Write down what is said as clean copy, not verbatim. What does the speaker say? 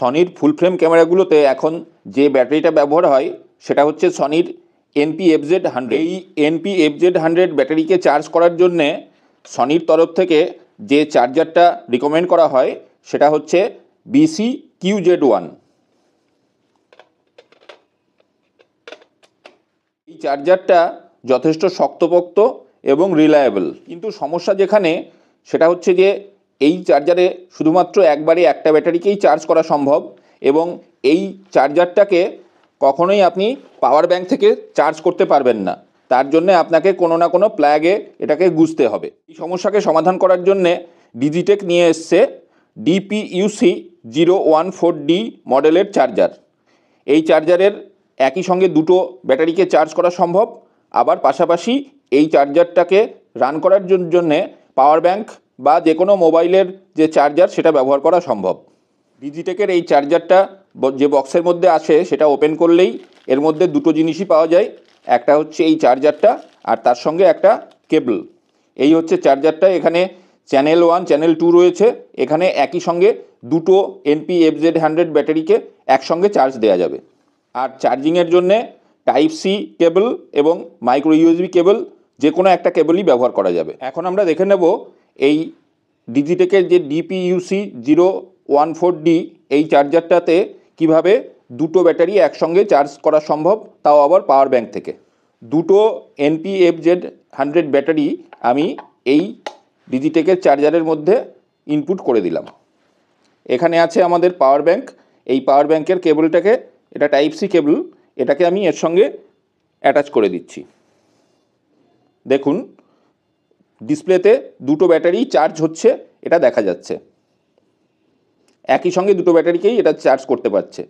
সনির ফুল frame ক্যামেরাগুলোতে এখন যে ব্যাটারিটা ব্যবহার হয় সেটা হচ্ছে সনির NP-FZ100। এই NP-FZ100 ব্যাটারিকে চার্জ করার জন্যে সনির তরফ থেকে যে চার্জারটা রিকমেন্ড করা হয় সেটা হচ্ছে BC-QZ1। এই চার্জারটা যথেষ্ট শক্তপোক্ত এবং রিলায়েবল, কিন্তু সমস্যা যেখানে সেটা হচ্ছে যে এই চার্জারে শুধুমাত্র একবারে একটা ব্যাটারিকেই চার্জ করা সম্ভব এবং এই চার্জারটাকে কখনোই আপনি পাওয়ার ব্যাংক থেকে চার্জ করতে পারবেন না। তার জন্যে আপনাকে কোনো না কোনো প্লাগে এটাকে গুঁজতে হবে। এই সমস্যাকে সমাধান করার জন্যে ডিজিটেক নিয়ে এসছে DPUC014D মডেলের চার্জার। এই চার্জারের একই সঙ্গে দুটো ব্যাটারিকে চার্জ করা সম্ভব, আবার পাশাপাশি এই চার্জারটাকে রান করার জন্যে পাওয়ার ব্যাংক বা যে কোনো মোবাইলের যে চার্জার সেটা ব্যবহার করা সম্ভব। ডিজিটেকের এই চার্জারটা যে বক্সের মধ্যে আসে সেটা ওপেন করলেই এর মধ্যে দুটো জিনিসই পাওয়া যায়, একটা হচ্ছে এই চার্জারটা আর তার সঙ্গে একটা কেবল। এই হচ্ছে চার্জারটা। এখানে চ্যানেল 1 চ্যানেল 2 রয়েছে। এখানে একই সঙ্গে দুটো NP-FZ100 ব্যাটারিকে একসঙ্গে চার্জ দেওয়া যাবে। আর চার্জিংয়ের জন্যে Type-C কেবল এবং মাইক্রো USB কেবল যে কোনো একটা কেবলই ব্যবহার করা যাবে। এখন আমরা দেখে নেব এই ডিজিটেকের যে DPUC014D এই চার্জারটাতে কিভাবে দুটো ব্যাটারি একসঙ্গে চার্জ করা সম্ভব, তাও আবার পাওয়ার ব্যাংক থেকে। দুটো NP-FZ100 ব্যাটারি আমি এই ডিজিটেকের চার্জারের মধ্যে ইনপুট করে দিলাম। এখানে আছে আমাদের পাওয়ার ব্যাংক। এই পাওয়ার ব্যাংকের কেবলটাকে, এটা Type-C কেবল, এটাকে আমি এর সঙ্গে অ্যাটাচ করে দিচ্ছি। দেখুন ডিসপ্লেতে দুটো ব্যাটারি চার্জ হচ্ছে, এটা দেখা যাচ্ছে। একই সঙ্গে দুটো ব্যাটারিকেই এটা চার্জ করতে পারছে।